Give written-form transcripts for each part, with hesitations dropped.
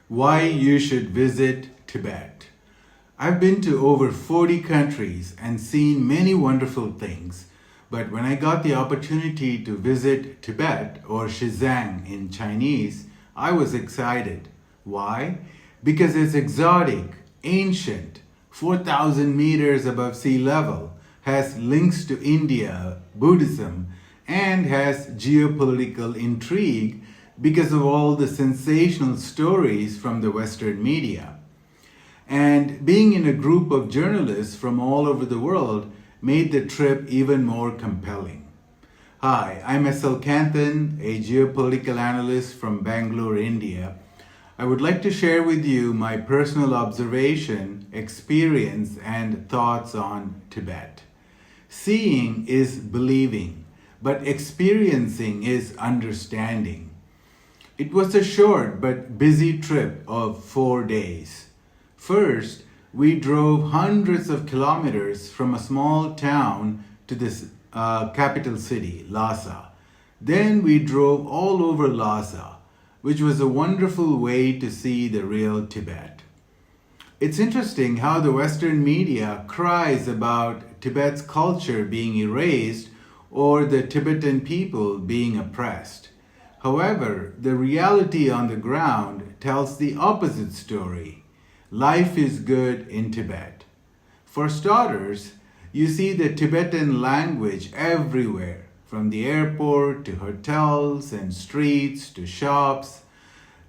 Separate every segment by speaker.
Speaker 1: Why you should visit Tibet. I've been to over 40 countries and seen many wonderful things, but when I got the opportunity to visit Tibet, or Xizang in Chinese, I was excited. Why? Because it's exotic, ancient, 4,000 meters above sea level, has links to India, Buddhism, and has geopolitical intrigue because of all the sensational stories from the Western media. And being in a group of journalists from all over the world made the trip even more compelling. Hi, I'm S.L. Kanthan, a geopolitical analyst from Bangalore, India. I would like to share with you my personal observation, experience, and thoughts on Tibet. Seeing is believing, but experiencing is understanding. It was a short but busy trip of 4 days. First, we drove hundreds of kilometers from a small town to this capital city, Lhasa. Then we drove all over Lhasa, which was a wonderful way to see the real Tibet. It's interesting how the Western media cries about Tibet's culture being erased or the Tibetan people being oppressed. However, the reality on the ground tells the opposite story. Life is good in Tibet. For starters, you see the Tibetan language everywhere, from the airport to hotels and streets to shops.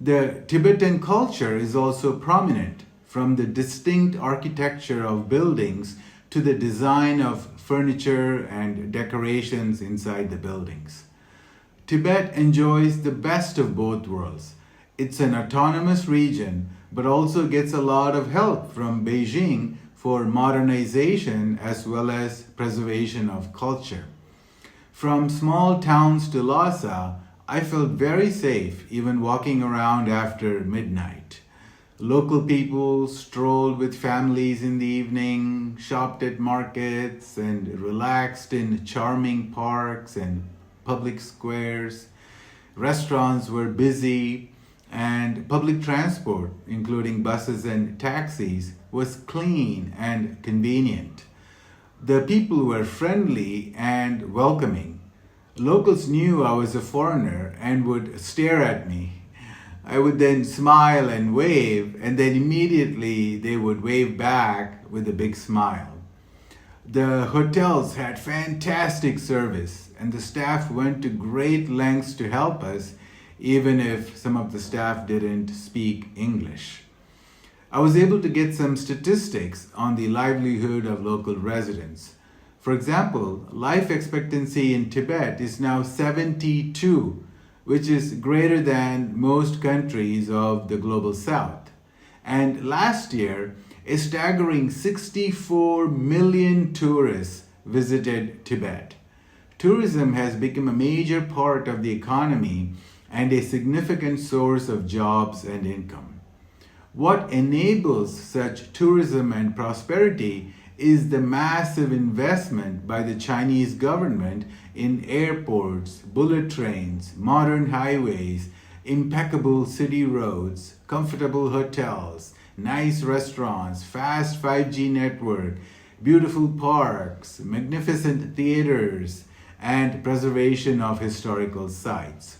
Speaker 1: The Tibetan culture is also prominent, from the distinct architecture of buildings to the design of furniture and decorations inside the buildings. Tibet enjoys the best of both worlds. It's an autonomous region, but also gets a lot of help from Beijing for modernization as well as preservation of culture. From small towns to Lhasa, I felt very safe even walking around after midnight. Local people strolled with families in the evening, shopped at markets, and relaxed in charming parks and public squares. Restaurants were busy, and public transport, including buses and taxis, was clean and convenient. The people were friendly and welcoming. Locals knew I was a foreigner and would stare at me. I would then smile and wave, and then immediately they would wave back with a big smile. The hotels had fantastic service, and the staff went to great lengths to help us, even if some of the staff didn't speak English. I was able to get some statistics on the livelihood of local residents. For example, life expectancy in Tibet is now 72, which is greater than most countries of the global south. And last year, a staggering 64 million tourists visited Tibet. Tourism has become a major part of the economy and a significant source of jobs and income. What enables such tourism and prosperity is the massive investment by the Chinese government in airports, bullet trains, modern highways, impeccable city roads, comfortable hotels, nice restaurants, fast 5G network, beautiful parks, magnificent theaters, and preservation of historical sites.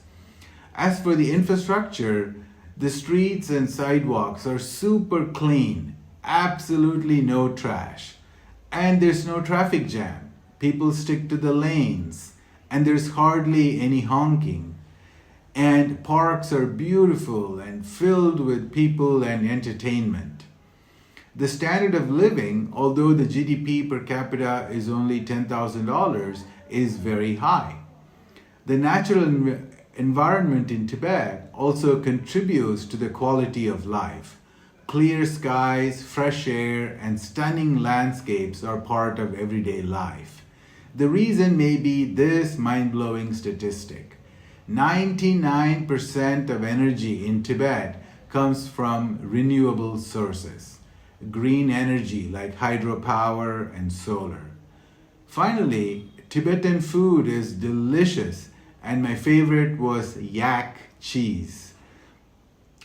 Speaker 1: As for the infrastructure, the streets and sidewalks are super clean, absolutely no trash. And there's no traffic jam. People stick to the lanes, and there's hardly any honking. And parks are beautiful and filled with people and entertainment. The standard of living, although the GDP per capita is only $10,000, is very high. The natural environment in Tibet also contributes to the quality of life. Clear skies, fresh air, and stunning landscapes are part of everyday life. The reason may be this mind-blowing statistic. 99% of energy in Tibet comes from renewable sources, green energy like hydropower and solar. Finally, Tibetan food is delicious, and my favorite was yak cheese.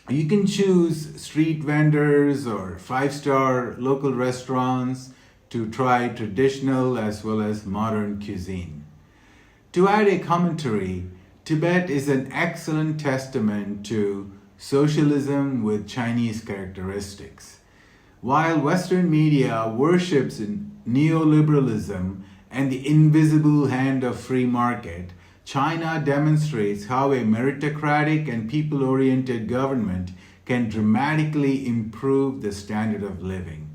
Speaker 1: You can choose street vendors or five-star local restaurants to try traditional as well as modern cuisine. To add a commentary, Tibet is an excellent testament to socialism with Chinese characteristics. While Western media worships neoliberalism and the invisible hand of free market, China demonstrates how a meritocratic and people-oriented government can dramatically improve the standard of living.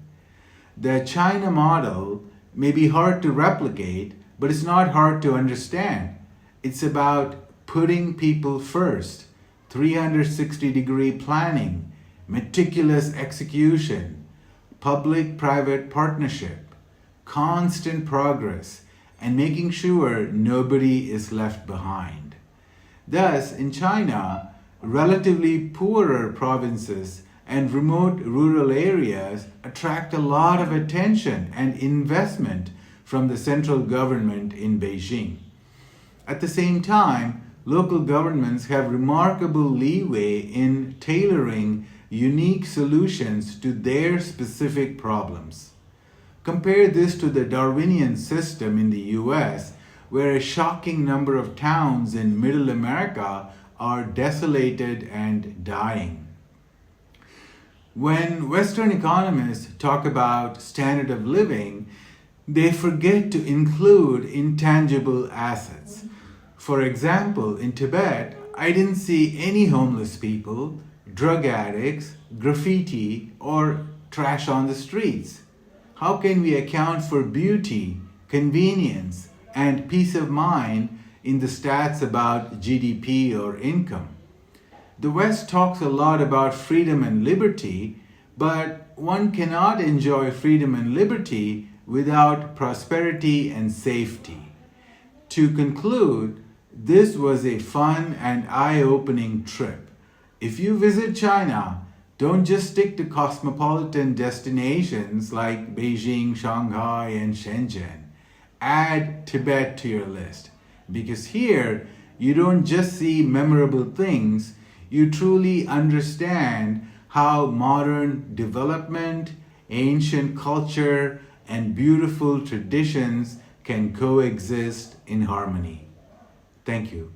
Speaker 1: The China model may be hard to replicate, but it's not hard to understand. It's about putting people first, 360-degree planning, meticulous execution, public-private partnership, constant progress, and making sure nobody is left behind. Thus, in China, relatively poorer provinces and remote rural areas attract a lot of attention and investment from the central government in Beijing. At the same time, local governments have remarkable leeway in tailoring unique solutions to their specific problems. Compare this to the Darwinian system in the US, where a shocking number of towns in Middle America are desolated and dying. When Western economists talk about standard of living, they forget to include intangible assets. For example, in Tibet, I didn't see any homeless people, drug addicts, graffiti, or trash on the streets. How can we account for beauty, convenience, and peace of mind in the stats about GDP or income? The West talks a lot about freedom and liberty, but one cannot enjoy freedom and liberty without prosperity and safety. To conclude, this was a fun and eye-opening trip. If you visit China, don't just stick to cosmopolitan destinations like Beijing, Shanghai, and Shenzhen. Add Tibet to your list, because here you don't just see memorable things, you truly understand how modern development, ancient culture, and beautiful traditions can coexist in harmony. Thank you.